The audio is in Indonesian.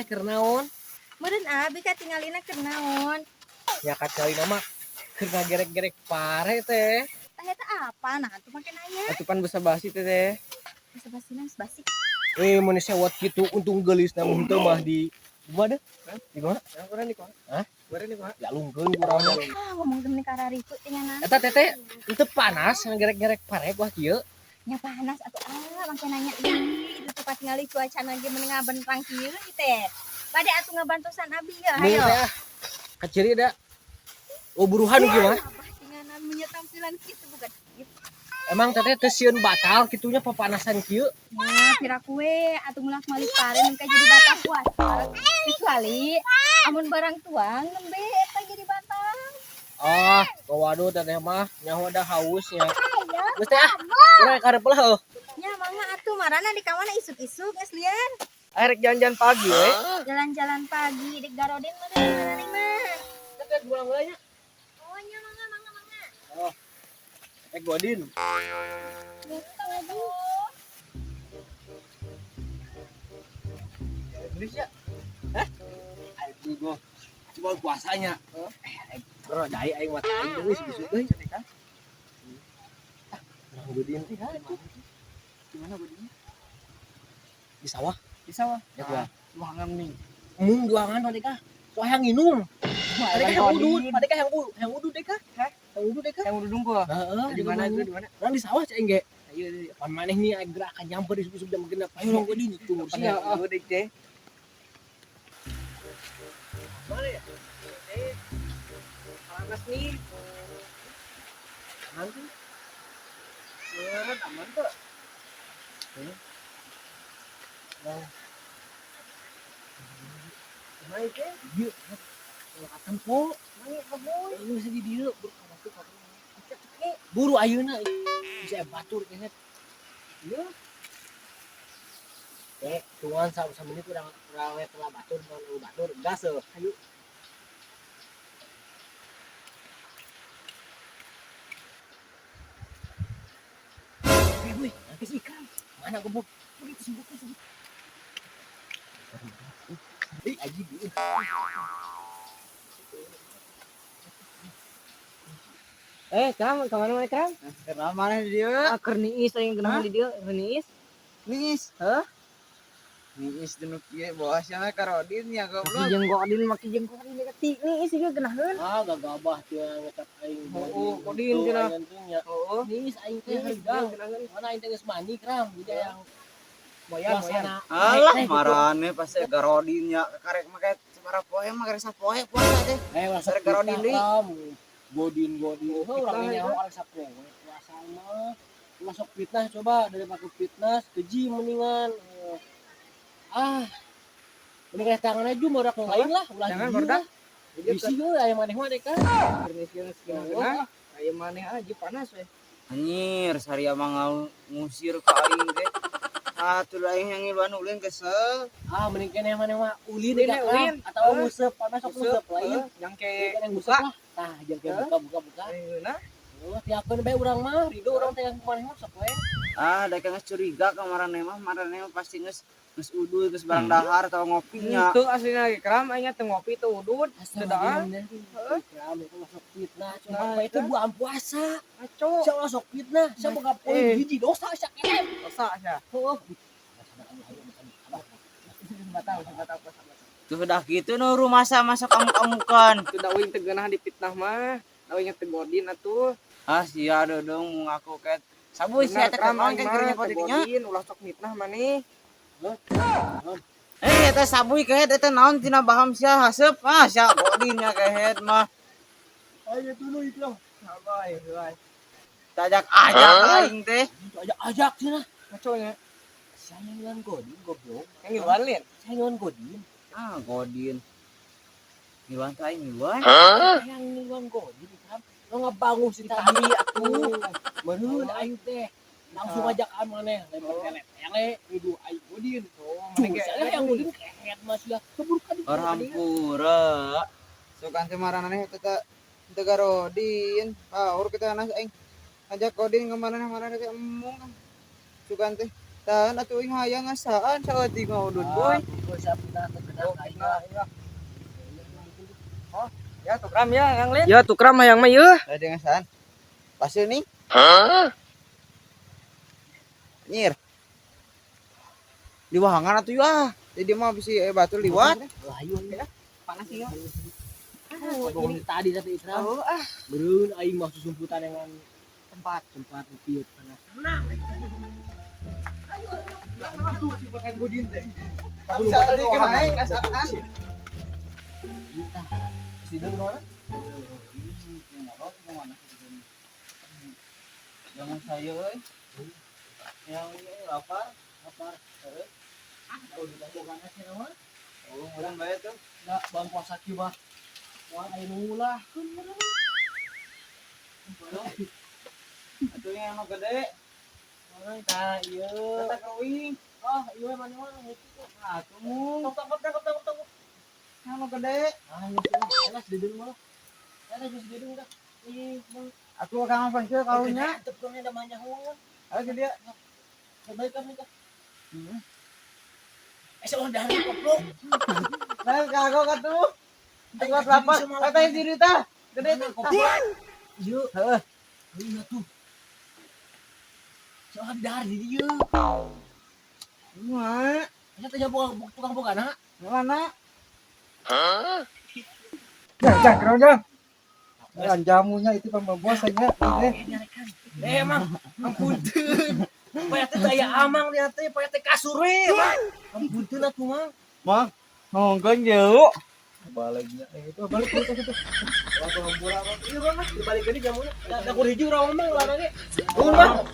keur naon? Meureun abi katingalina keur naon? Ya kacali nama keur ngagerek-gerek pare teh. Tah eta apa nah atuh make nanya? Atupan basa-basi teh. Basa-basina basi. Mun sewot kitu untung geulis na mun teu mah di gua deh. Di mana? Orang di kota. Hah? Orang di kota. Ya lungkeun urang mah. Ngomong geuning karariku teh nyanan. Eta teteh teu panas ngagerek-gerek pare gua kieu. Nya panas atuh make nanya deui itu tempat ningali cuacana ge meunang ngabentang kieu teh. Bade atuh ngabantosan abi ya Nih hayo. teh. Kaciri da. Oh buruhan gimana? Abah tinganan punya tampilan kitu bukan kitu. Emang teteh teu sieun batal kitunya papanasan kieu. Nah, pira kue atuh mulak malik pare mun jadi batal puasa. Kecuali amun barang tuang nembe eta jadi batal. Ah, waduh teteh mah nyaho da haus nya. Geus teh ah. Urang karep lah heuh. Nya mangga atuh marana di kamana isuk-isuk geus lian. Arek jalan-jalan pagi we. Jalan-jalan pagi di Garodin mah deui marana mah. Teteh bulang heula nya. Oh nya mangga. Oh. Teh godin. Indonesia. Hah? Aduh gua cuma puasanya. Bro, dai aing mah aing geus bisut deui kan. Urang godin teh di mana godinnya? Di sawah. Di sawah. Ya gua. Luangan nih. Duangan Padeka. Soal yang minum. Padeka yang udud, Padeka yang udud deka. Hah? Yang udud deka. Yang udah dungku. Heeh, Di mana itu? Di mana? Orang di sawah ceng ge. Ayo. Pan maneh nih aya gerakan nyamper di subuh jam genep. Ayo urang godin itu. Sia, udah deh. Mana ya? Panas nih. Aman tuh. Berat aman tuh. Nah, Mana itu? dieu. Akan po. Mana kaboy? Ini bisa di dieu. Buru ayeuna bisa batur kayaknya. Iya. Tuan sa menit urang we telah batur mun batur gas heuh. Ayo. Wih, geus ikan. Mana gebuk? Itu sebut. Aji dieu. Kram, kemana mana Kram? Kenal mana dia? Keur niis aing geunah di dieu, niis. Nis. Heuh? Nis dinu kieu bawa sia karodin ya goblok. Jenggodin make jenggodin ti niis ieu geunaheun. Ah gagabah teu ngetat aing. Oh, kodin cenah. Oh, nis aing teh harga. Mana aing teh geus mandi Kram, jadi yang Boyan. Alah marane pasti garodin ya karek make sabaraha poe mah karek sapoe puasa teh. Sarek garodin deui. Godin. Urang nyaho arek sapoe puasa mah. Masuk fitnah coba daripada fitnah keji mendingan. Mending tangan aja morak lain lah, ulah Jangan jujur berdak. lah. Bisi ge aya maneh mah deka. Permisian sekian aya maneh aja panas we. Anjir saria mah ngusir ka aing teh. Atuh aing yang ngiluan ulin kesel. Mending keneh maneh mah ulin Ulin, deka ulin. atau musep, masuk musep lain. Yang Yang musep lah. Tah jeung ke buka. Ayeuna Tiakeun bae urang mah, ridho urang teh yang maneh mah sapoe. Da geus curiga ka marane mah pasti geus udud geus barang dahar atau ngopinya. itu aslinya lagi Kram aing teh ngopi teh udud. Sedaan. Kram itu masuk fitnah, cuma itu bulan puasa. Aco. Sia masuk fitnah, sia boga poin hiji dosa sia keneh. Dosa sia. Heuh. Batal puasa. Tuh dah kitu nu masa-masa kamu-kamukan. Itu da uing teh geunah di fitnah mah. Da uing teh godin atuh. Sia dodong ngaku ket sabu sia teh Kram kan keur nyapo dinya. godin ulah sok fitnah maneh. Eta sabuy kehet eta naon tina baham sia haseup. Sia godinnya kehet mah. Ayo dulu itu. Sabai, sabai. Tajak aing teh. Ajak cenah. Aco nya. Saya ngiluan godin goblok. Yang ngiluan lin. Saya ngiluan godin. Godin. Ngiluan teh aing ngiluan. Yang ngiluan godin kan. Lo ngabangun si tadi atuh. Beneun aing teh. Langsung ajakan maneh lempel-lempel hidu aing godin. Saya yang godin kehet mas ya. Keburu ka di. Rampura. Sukan teh maranane teh garodin. Paur kita anak aing. Ajak godin ke mana teh emong kan. Sukan teh Tahan atuh ing hayang ngasaan saeutik mah udun boy. Boy sapi datang ke dalam aing mah. Ya tukram ya yang lain. Ya tukram hayang mah yeuh. Ada ngasaan. Pasir nih. Nyir. Liwahangan atuh ya. Jadi mah bisa batu liwat. Ayo ya. Panas ya. Ngomong tadi tadi Ikram. Oh Bereun aing mah susumputan dengan tempat. tempat piut panas. Bisa tadi kena naik ngasaan. Sidang mana? Jangan saya euy. Yang ini lapar. Terus Oh, di bangku ganas ya mah. urang bae tuh. Enggak bang puasa kieu mah. Wah, aing ulah. Atuh yang anu gede. Mana ka ieu? Kata kawing. Oh, ieu mana mah gitu. Atuh mung. Tok. Anu gede. Ah, ieu sih. Enak dedeng mah. Enak geus dedeng dah. Ih, mah. Aku kangen panceu karunya. Tepungnya namanya hong. Ayo dia. Baik kan nih. Seorang dari goblok. Nah, kagok atuh. Tengok lapar. Kata yang diri tah. Gede tuh. Iya. Heeh. Iya tuh. Seorang dari dia. Mak, Ternyata dia tukang bogana. mana? Jangan. Dan jamunya itu pembosannya. Emang ampunteun. Paya teh daya amang lihat teh paya teh kasur we. Ampunteun atuh mah. Mak, ngongkon jauh. Baliknya itu balik itu. Iya bang, dibalik gini jamunya. Da kur hiji urang mah larang ge. Mun mah.